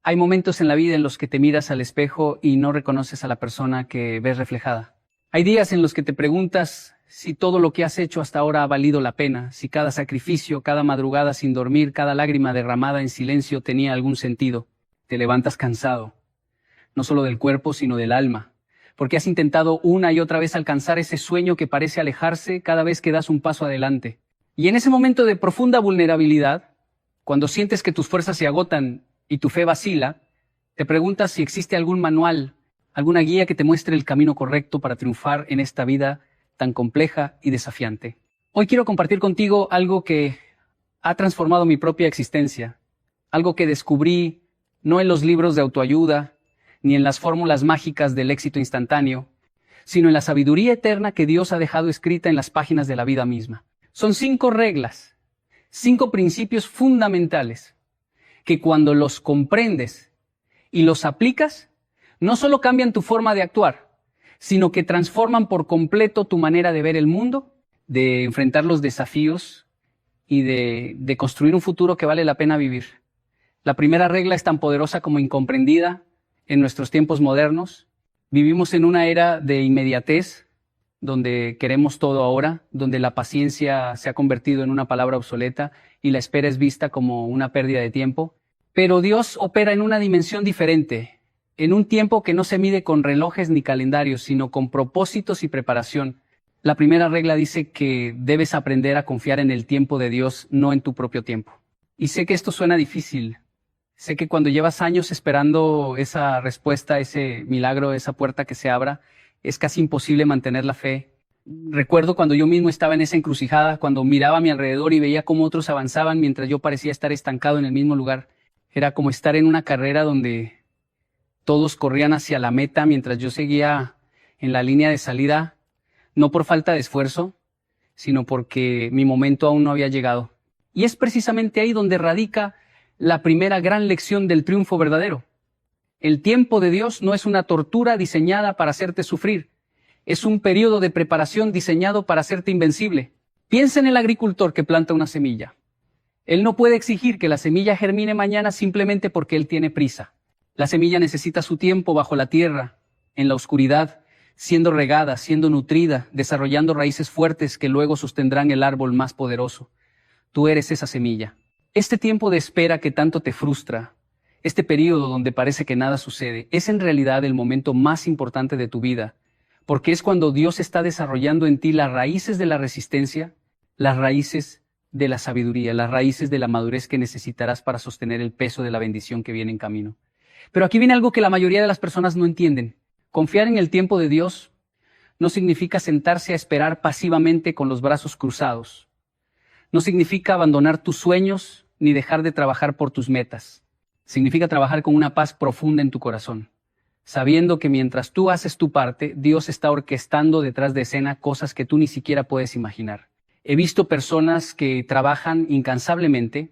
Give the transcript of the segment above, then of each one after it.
Hay momentos en la vida en los que te miras al espejo y no reconoces a la persona que ves reflejada. Hay días en los que te preguntas si todo lo que has hecho hasta ahora ha valido la pena, si cada sacrificio, cada madrugada sin dormir, cada lágrima derramada en silencio tenía algún sentido. Te levantas cansado, no solo del cuerpo, sino del alma, porque has intentado una y otra vez alcanzar ese sueño que parece alejarse cada vez que das un paso adelante. Y en ese momento de profunda vulnerabilidad, cuando sientes que tus fuerzas se agotan y tu fe vacila, te preguntas si existe algún manual, alguna guía que te muestre el camino correcto para triunfar en esta vida tan compleja y desafiante. Hoy quiero compartir contigo algo que ha transformado mi propia existencia, algo que descubrí no en los libros de autoayuda, ni en las fórmulas mágicas del éxito instantáneo, sino en la sabiduría eterna que Dios ha dejado escrita en las páginas de la vida misma. Son 5 reglas, 5 principios fundamentales, que cuando los comprendes y los aplicas, no solo cambian tu forma de actuar, sino que transforman por completo tu manera de ver el mundo, de enfrentar los desafíos y de construir un futuro que vale la pena vivir. La primera regla es tan poderosa como incomprendida en nuestros tiempos modernos. Vivimos en una era de inmediatez, donde queremos todo ahora, donde la paciencia se ha convertido en una palabra obsoleta y la espera es vista como una pérdida de tiempo. Pero Dios opera en una dimensión diferente, en un tiempo que no se mide con relojes ni calendarios, sino con propósitos y preparación. La primera regla dice que debes aprender a confiar en el tiempo de Dios, no en tu propio tiempo. Y sé que esto suena difícil. Sé que cuando llevas años esperando esa respuesta, ese milagro, esa puerta que se abra, es casi imposible mantener la fe. Recuerdo cuando yo mismo estaba en esa encrucijada, cuando miraba a mi alrededor y veía cómo otros avanzaban mientras yo parecía estar estancado en el mismo lugar. Era como estar en una carrera donde todos corrían hacia la meta mientras yo seguía en la línea de salida, no por falta de esfuerzo, sino porque mi momento aún no había llegado. Y es precisamente ahí donde radica la primera gran lección del triunfo verdadero. El tiempo de Dios no es una tortura diseñada para hacerte sufrir. Es un periodo de preparación diseñado para hacerte invencible. Piensa en el agricultor que planta una semilla. Él no puede exigir que la semilla germine mañana simplemente porque él tiene prisa. La semilla necesita su tiempo bajo la tierra, en la oscuridad, siendo regada, siendo nutrida, desarrollando raíces fuertes que luego sostendrán el árbol más poderoso. Tú eres esa semilla. Este tiempo de espera que tanto te frustra, este periodo donde parece que nada sucede, es en realidad el momento más importante de tu vida, porque es cuando Dios está desarrollando en ti las raíces de la resistencia, las raíces de la sabiduría, las raíces de la madurez que necesitarás para sostener el peso de la bendición que viene en camino. Pero aquí viene algo que la mayoría de las personas no entienden. Confiar en el tiempo de Dios no significa sentarse a esperar pasivamente con los brazos cruzados. No significa abandonar tus sueños ni dejar de trabajar por tus metas. Significa trabajar con una paz profunda en tu corazón, sabiendo que mientras tú haces tu parte, Dios está orquestando detrás de escena cosas que tú ni siquiera puedes imaginar. He visto personas que trabajan incansablemente,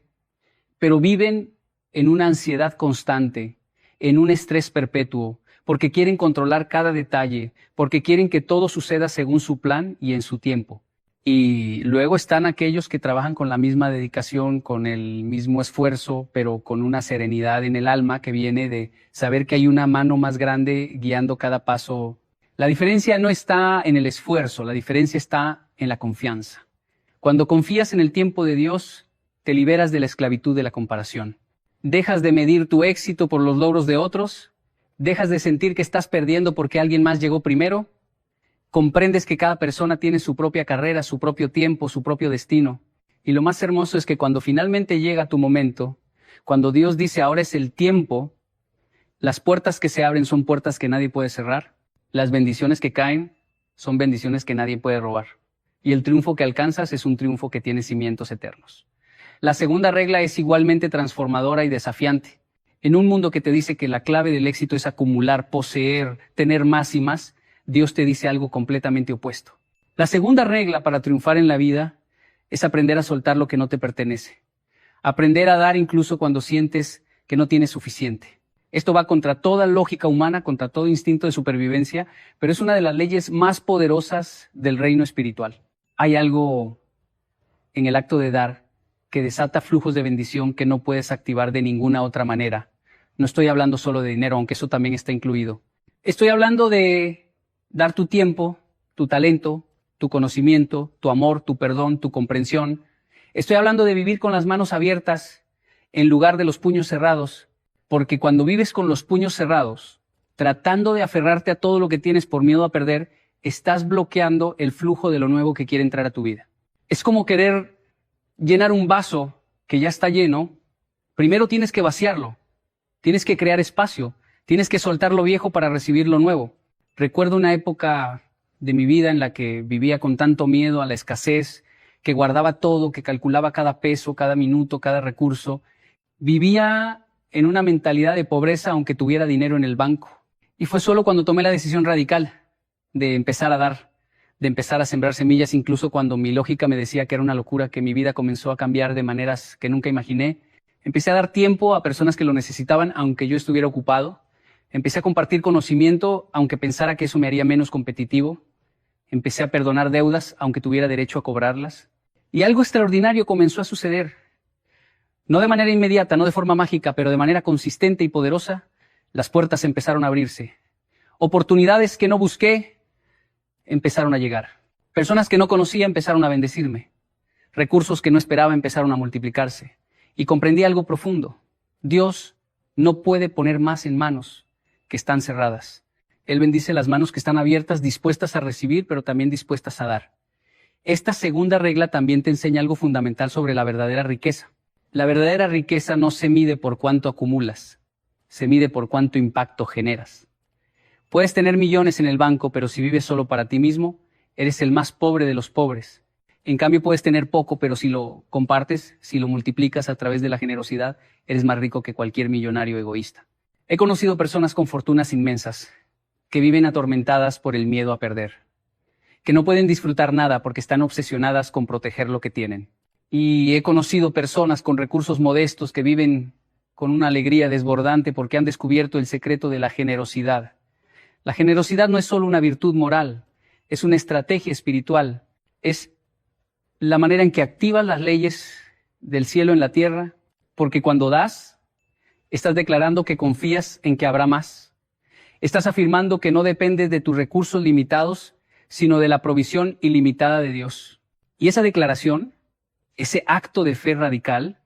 pero viven en una ansiedad constante, en un estrés perpetuo, porque quieren controlar cada detalle, porque quieren que todo suceda según su plan y en su tiempo. Y luego están aquellos que trabajan con la misma dedicación, con el mismo esfuerzo, pero con una serenidad en el alma que viene de saber que hay una mano más grande guiando cada paso. La diferencia no está en el esfuerzo, la diferencia está en la confianza. Cuando confías en el tiempo de Dios, te liberas de la esclavitud de la comparación. Dejas de medir tu éxito por los logros de otros, dejas de sentir que estás perdiendo porque alguien más llegó primero. Comprendes que cada persona tiene su propia carrera, su propio tiempo, su propio destino. Y lo más hermoso es que cuando finalmente llega tu momento, cuando Dios dice ahora es el tiempo, las puertas que se abren son puertas que nadie puede cerrar. Las bendiciones que caen son bendiciones que nadie puede robar. Y el triunfo que alcanzas es un triunfo que tiene cimientos eternos. La segunda regla es igualmente transformadora y desafiante. En un mundo que te dice que la clave del éxito es acumular, poseer, tener más y más, Dios te dice algo completamente opuesto. La segunda regla para triunfar en la vida es aprender a soltar lo que no te pertenece. Aprender a dar incluso cuando sientes que no tienes suficiente. Esto va contra toda lógica humana, contra todo instinto de supervivencia, pero es una de las leyes más poderosas del reino espiritual. Hay algo en el acto de dar que desata flujos de bendición que no puedes activar de ninguna otra manera, No estoy hablando solo de dinero, aunque eso también está incluido. Estoy hablando de dar tu tiempo, tu talento, tu conocimiento, tu amor, tu perdón, tu comprensión. Estoy hablando de vivir con las manos abiertas en lugar de los puños cerrados, porque cuando vives con los puños cerrados, tratando de aferrarte a todo lo que tienes por miedo a perder, estás bloqueando el flujo de lo nuevo que quiere entrar a tu vida. Es como querer llenar un vaso que ya está lleno. Primero tienes que vaciarlo, tienes que crear espacio, tienes que soltar lo viejo para recibir lo nuevo. Recuerdo una época de mi vida en la que vivía con tanto miedo a la escasez, que guardaba todo, que calculaba cada peso, cada minuto, cada recurso. Vivía en una mentalidad de pobreza aunque tuviera dinero en el banco. Y fue solo cuando tomé la decisión radical de empezar a dar, de empezar a sembrar semillas, incluso cuando mi lógica me decía que era una locura, que mi vida comenzó a cambiar de maneras que nunca imaginé. Empecé a dar tiempo a personas que lo necesitaban, aunque yo estuviera ocupado. Empecé a compartir conocimiento, aunque pensara que eso me haría menos competitivo. Empecé a perdonar deudas, aunque tuviera derecho a cobrarlas. Y algo extraordinario comenzó a suceder. No de manera inmediata, no de forma mágica, pero de manera consistente y poderosa, las puertas empezaron a abrirse. Oportunidades que no busqué empezaron a llegar. Personas que no conocía empezaron a bendecirme. Recursos que no esperaba empezaron a multiplicarse. Y comprendí algo profundo. Dios no puede poner más en manos que están cerradas. Él bendice las manos que están abiertas, dispuestas a recibir, pero también dispuestas a dar. Esta segunda regla también te enseña algo fundamental sobre la verdadera riqueza. La verdadera riqueza no se mide por cuánto acumulas, se mide por cuánto impacto generas. Puedes tener millones en el banco, pero si vives solo para ti mismo, eres el más pobre de los pobres. En cambio, puedes tener poco, pero si lo compartes, si lo multiplicas a través de la generosidad, eres más rico que cualquier millonario egoísta. He conocido personas con fortunas inmensas, que viven atormentadas por el miedo a perder, que no pueden disfrutar nada porque están obsesionadas con proteger lo que tienen. Y he conocido personas con recursos modestos que viven con una alegría desbordante porque han descubierto el secreto de la generosidad. La generosidad no es solo una virtud moral, es una estrategia espiritual, es la manera en que activas las leyes del cielo en la tierra, porque cuando das, estás declarando que confías en que habrá más. Estás afirmando que no dependes de tus recursos limitados, sino de la provisión ilimitada de Dios. Y esa declaración, ese acto de fe radical,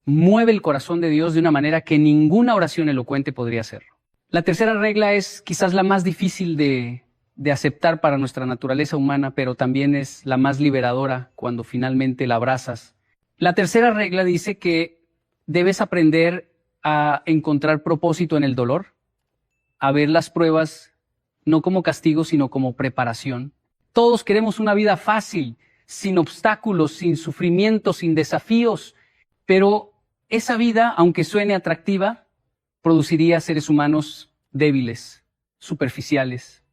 mueve el corazón de Dios de una manera que ninguna oración elocuente podría hacerlo. La tercera regla es quizás la más difícil de aceptar para nuestra naturaleza humana, pero también es la más liberadora cuando finalmente la abrazas. La tercera regla dice que debes aprender a encontrar propósito en el dolor, a ver las pruebas no como castigo, sino como preparación. Todos queremos una vida fácil, sin obstáculos, sin sufrimiento, sin desafíos, pero esa vida, aunque suene atractiva, produciría seres humanos débiles, superficiales,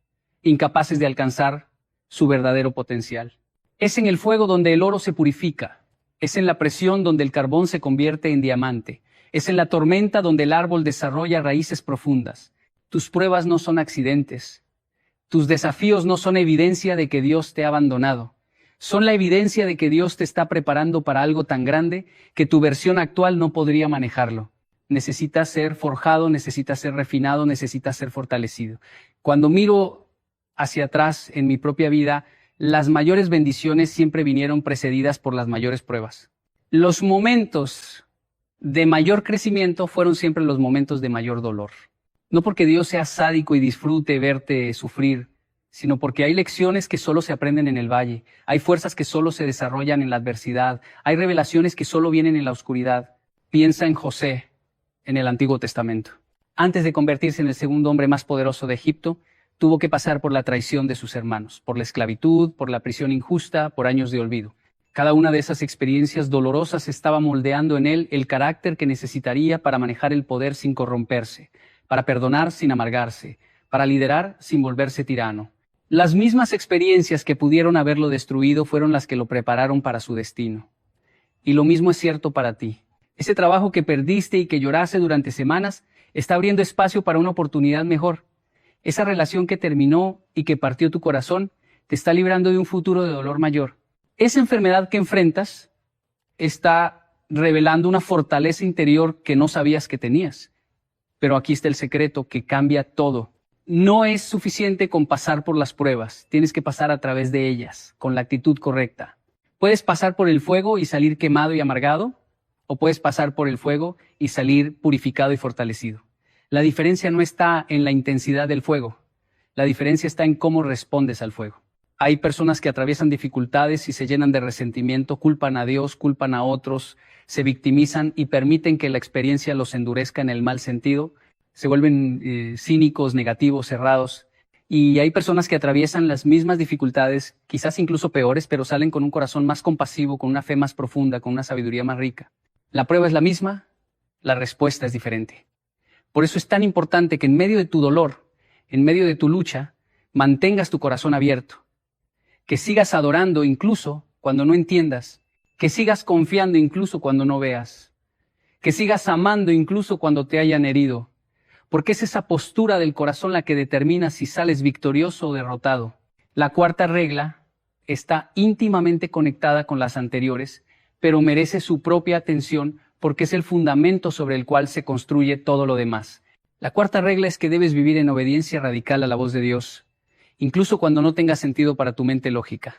incapaces de alcanzar su verdadero potencial. Es en el fuego donde el oro se purifica, es en la presión donde el carbón se convierte en diamante, es en la tormenta donde el árbol desarrolla raíces profundas. Tus pruebas no son accidentes, tus desafíos no son evidencia de que Dios te ha abandonado, son la evidencia de que Dios te está preparando para algo tan grande que tu versión actual no podría manejarlo. Necesitas ser forjado, necesitas ser refinado, necesitas ser fortalecido. Cuando miro hacia atrás en mi propia vida, las mayores bendiciones siempre vinieron precedidas por las mayores pruebas. Los momentos de mayor crecimiento fueron siempre los momentos de mayor dolor. No porque Dios sea sádico y disfrute verte sufrir, sino porque hay lecciones que solo se aprenden en el valle, hay fuerzas que solo se desarrollan en la adversidad, hay revelaciones que solo vienen en la oscuridad. Piensa en José en el Antiguo Testamento. Antes de convertirse en el segundo hombre más poderoso de Egipto, tuvo que pasar por la traición de sus hermanos, por la esclavitud, por la prisión injusta, por años de olvido. Cada una de esas experiencias dolorosas estaba moldeando en él el carácter que necesitaría para manejar el poder sin corromperse, para perdonar sin amargarse, para liderar sin volverse tirano. Las mismas experiencias que pudieron haberlo destruido fueron las que lo prepararon para su destino. Y lo mismo es cierto para ti. Ese trabajo que perdiste y que lloraste durante semanas está abriendo espacio para una oportunidad mejor. Esa relación que terminó y que partió tu corazón te está librando de un futuro de dolor mayor. Esa enfermedad que enfrentas está revelando una fortaleza interior que no sabías que tenías. Pero aquí está el secreto que cambia todo. No es suficiente con pasar por las pruebas, tienes que pasar a través de ellas, con la actitud correcta. Puedes pasar por el fuego y salir quemado y amargado, o puedes pasar por el fuego y salir purificado y fortalecido. La diferencia no está en la intensidad del fuego, la diferencia está en cómo respondes al fuego. Hay personas que atraviesan dificultades y se llenan de resentimiento, culpan a Dios, culpan a otros, se victimizan y permiten que la experiencia los endurezca en el mal sentido. Se vuelven cínicos, negativos, cerrados. Y hay personas que atraviesan las mismas dificultades, quizás incluso peores, pero salen con un corazón más compasivo, con una fe más profunda, con una sabiduría más rica. La prueba es la misma, la respuesta es diferente. Por eso es tan importante que en medio de tu dolor, en medio de tu lucha, mantengas tu corazón abierto. Que sigas adorando incluso cuando no entiendas. Que sigas confiando incluso cuando no veas. Que sigas amando incluso cuando te hayan herido. Porque es esa postura del corazón la que determina si sales victorioso o derrotado. La cuarta regla está íntimamente conectada con las anteriores, pero merece su propia atención porque es el fundamento sobre el cual se construye todo lo demás. La cuarta regla es que debes vivir en obediencia radical a la voz de Dios, incluso cuando no tenga sentido para tu mente lógica.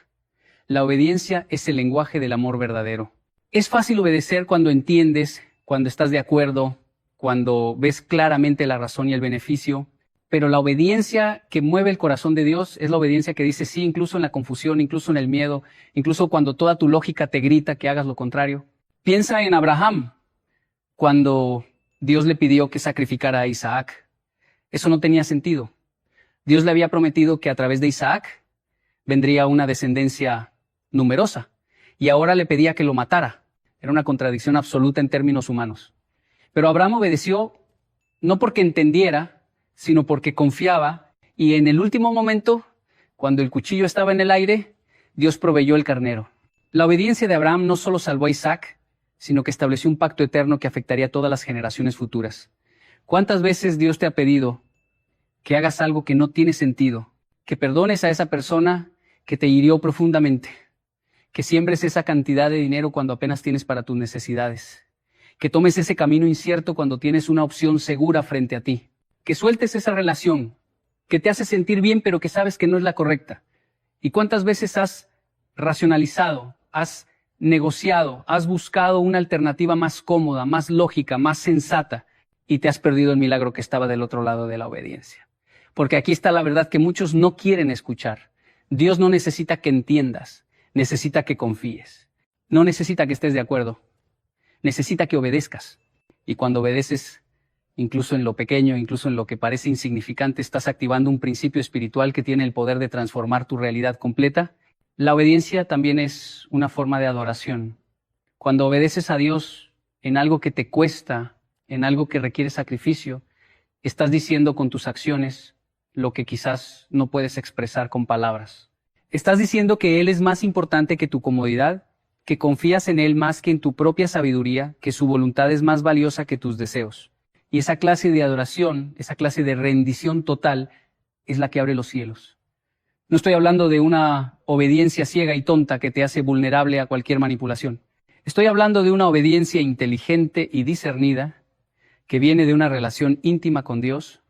La obediencia es el lenguaje del amor verdadero. Es fácil obedecer cuando entiendes, cuando estás de acuerdo, cuando ves claramente la razón y el beneficio, pero la obediencia que mueve el corazón de Dios es la obediencia que dice sí, incluso en la confusión, incluso en el miedo, incluso cuando toda tu lógica te grita que hagas lo contrario. Piensa en Abraham, cuando Dios le pidió que sacrificara a Isaac. Eso no tenía sentido. Dios le había prometido que a través de Isaac vendría una descendencia numerosa, y ahora le pedía que lo matara. Era una contradicción absoluta en términos humanos. Pero Abraham obedeció no porque entendiera, sino porque confiaba, y en el último momento, cuando el cuchillo estaba en el aire, Dios proveyó el carnero. La obediencia de Abraham no solo salvó a Isaac, sino que estableció un pacto eterno que afectaría a todas las generaciones futuras. ¿Cuántas veces Dios te ha pedido que hagas algo que no tiene sentido, que perdones a esa persona que te hirió profundamente, que siembres esa cantidad de dinero cuando apenas tienes para tus necesidades, que tomes ese camino incierto cuando tienes una opción segura frente a ti, que sueltes esa relación que te hace sentir bien pero que sabes que no es la correcta? ¿Y cuántas veces has racionalizado, has negociado, has buscado una alternativa más cómoda, más lógica, más sensata y te has perdido el milagro que estaba del otro lado de la obediencia? Porque aquí está la verdad que muchos no quieren escuchar. Dios no necesita que entiendas, necesita que confíes. No necesita que estés de acuerdo, necesita que obedezcas. Y cuando obedeces, incluso en lo pequeño, incluso en lo que parece insignificante, estás activando un principio espiritual que tiene el poder de transformar tu realidad completa. La obediencia también es una forma de adoración. Cuando obedeces a Dios en algo que te cuesta, en algo que requiere sacrificio, estás diciendo con tus acciones lo que quizás no puedes expresar con palabras. Estás diciendo que Él es más importante que tu comodidad, que confías en Él más que en tu propia sabiduría, que su voluntad es más valiosa que tus deseos. Y esa clase de adoración, esa clase de rendición total, es la que abre los cielos. No estoy hablando de una obediencia ciega y tonta que te hace vulnerable a cualquier manipulación. Estoy hablando de una obediencia inteligente y discernida que viene de una relación íntima con Dios,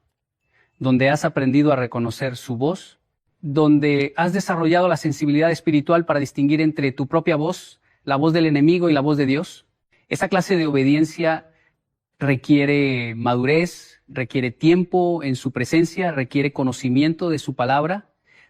donde has aprendido a reconocer su voz, donde has desarrollado la sensibilidad espiritual para distinguir entre tu propia voz, la voz del enemigo y la voz de Dios. Esa clase de obediencia requiere madurez, requiere tiempo en su presencia, requiere conocimiento de su palabra,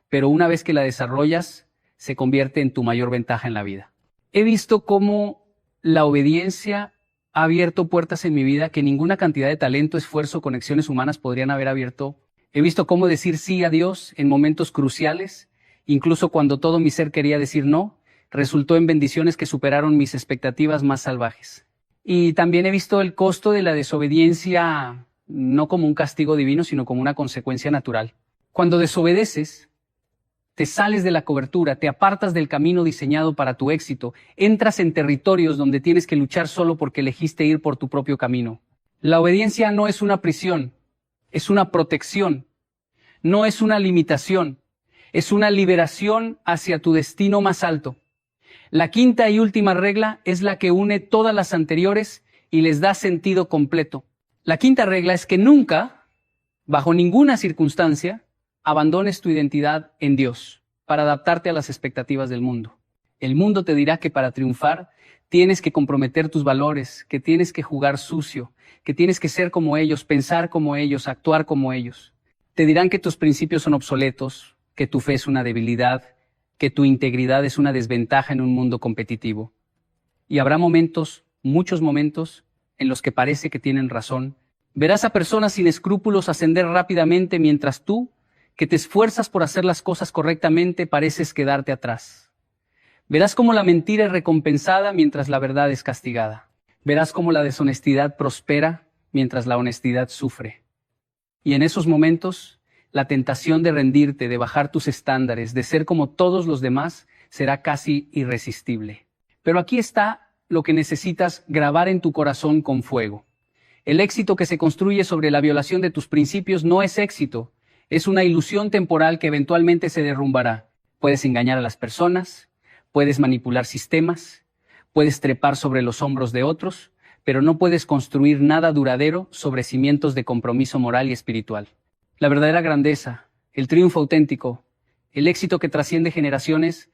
pero una vez que la desarrollas, se convierte en tu mayor ventaja en la vida. He visto cómo la obediencia ha abierto puertas en mi vida que ninguna cantidad de talento, esfuerzo, conexiones humanas podrían haber abierto. He visto cómo decir sí a Dios en momentos cruciales, incluso cuando todo mi ser quería decir no, resultó en bendiciones que superaron mis expectativas más salvajes. Y también he visto el costo de la desobediencia, no como un castigo divino, sino como una consecuencia natural. Cuando desobedeces, te sales de la cobertura, te apartas del camino diseñado para tu éxito, entras en territorios donde tienes que luchar solo porque elegiste ir por tu propio camino. La obediencia no es una prisión, es una protección, no es una limitación, es una liberación hacia tu destino más alto. La quinta y última regla es la que une todas las anteriores y les da sentido completo. La quinta regla es que nunca, bajo ninguna circunstancia, abandones tu identidad en Dios para adaptarte a las expectativas del mundo. El mundo te dirá que para triunfar tienes que comprometer tus valores, que tienes que jugar sucio, que tienes que ser como ellos, pensar como ellos, actuar como ellos. Te dirán que tus principios son obsoletos, que tu fe es una debilidad, que tu integridad es una desventaja en un mundo competitivo. Y habrá momentos, muchos momentos, en los que parece que tienen razón. Verás a personas sin escrúpulos ascender rápidamente mientras tú, que te esfuerzas por hacer las cosas correctamente, pareces quedarte atrás. Verás cómo la mentira es recompensada mientras la verdad es castigada. Verás cómo la deshonestidad prospera mientras la honestidad sufre. Y en esos momentos, la tentación de rendirte, de bajar tus estándares, de ser como todos los demás, será casi irresistible. Pero aquí está lo que necesitas grabar en tu corazón con fuego. El éxito que se construye sobre la violación de tus principios no es éxito, es una ilusión temporal que eventualmente se derrumbará. Puedes engañar a las personas, puedes manipular sistemas, puedes trepar sobre los hombros de otros, pero no puedes construir nada duradero sobre cimientos de compromiso moral y espiritual. La verdadera grandeza, el triunfo auténtico, el éxito que trasciende generaciones,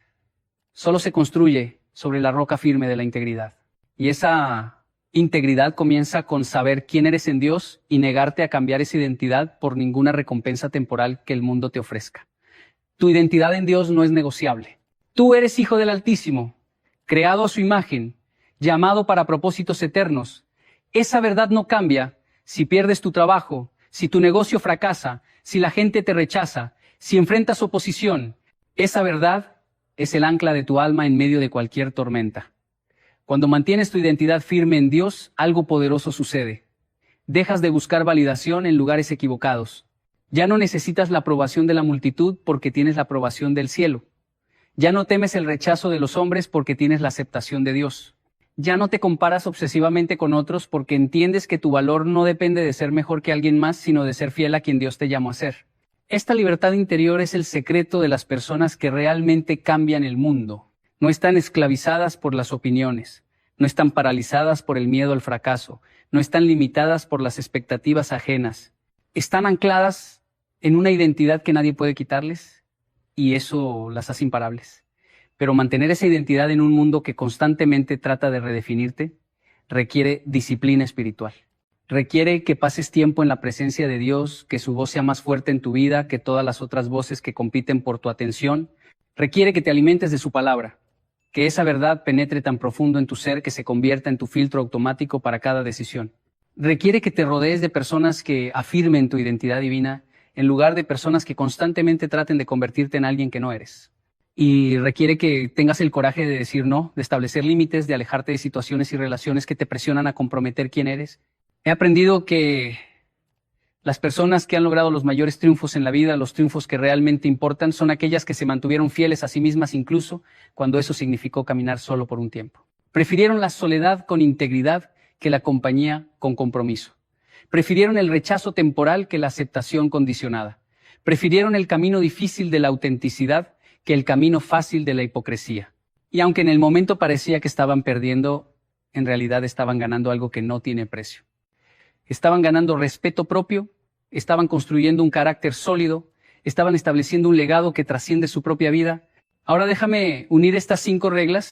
solo se construye sobre la roca firme de la integridad. Y esa integridad comienza con saber quién eres en Dios y negarte a cambiar esa identidad por ninguna recompensa temporal que el mundo te ofrezca. Tu identidad en Dios no es negociable. Tú eres hijo del Altísimo, creado a su imagen, llamado para propósitos eternos. Esa verdad no cambia si pierdes tu trabajo, si tu negocio fracasa, si la gente te rechaza, si enfrentas oposición. Esa verdad es el ancla de tu alma en medio de cualquier tormenta. Cuando mantienes tu identidad firme en Dios, algo poderoso sucede. Dejas de buscar validación en lugares equivocados. Ya no necesitas la aprobación de la multitud porque tienes la aprobación del cielo. Ya no temes el rechazo de los hombres porque tienes la aceptación de Dios. Ya no te comparas obsesivamente con otros porque entiendes que tu valor no depende de ser mejor que alguien más, sino de ser fiel a quien Dios te llamó a ser. Esta libertad interior es el secreto de las personas que realmente cambian el mundo. No están esclavizadas por las opiniones, no están paralizadas por el miedo al fracaso, no están limitadas por las expectativas ajenas. Están ancladas en una identidad que nadie puede quitarles y eso las hace imparables. Pero mantener esa identidad en un mundo que constantemente trata de redefinirte requiere disciplina espiritual. Requiere que pases tiempo en la presencia de Dios, que su voz sea más fuerte en tu vida que todas las otras voces que compiten por tu atención. Requiere que te alimentes de su palabra, que esa verdad penetre tan profundo en tu ser que se convierta en tu filtro automático para cada decisión. Requiere que te rodees de personas que afirmen tu identidad divina en lugar de personas que constantemente traten de convertirte en alguien que no eres. Y requiere que tengas el coraje de decir no, de establecer límites, de alejarte de situaciones y relaciones que te presionan a comprometer quién eres. He aprendido que las personas que han logrado los mayores triunfos en la vida, los triunfos que realmente importan, son aquellas que se mantuvieron fieles a sí mismas incluso cuando eso significó caminar solo por un tiempo. Prefirieron la soledad con integridad que la compañía con compromiso. Prefirieron el rechazo temporal que la aceptación condicionada. Prefirieron el camino difícil de la autenticidad que el camino fácil de la hipocresía. Y aunque en el momento parecía que estaban perdiendo, en realidad estaban ganando algo que no tiene precio. Estaban ganando respeto propio, estaban construyendo un carácter sólido, estaban estableciendo un legado que trasciende su propia vida. Ahora déjame unir estas 5 reglas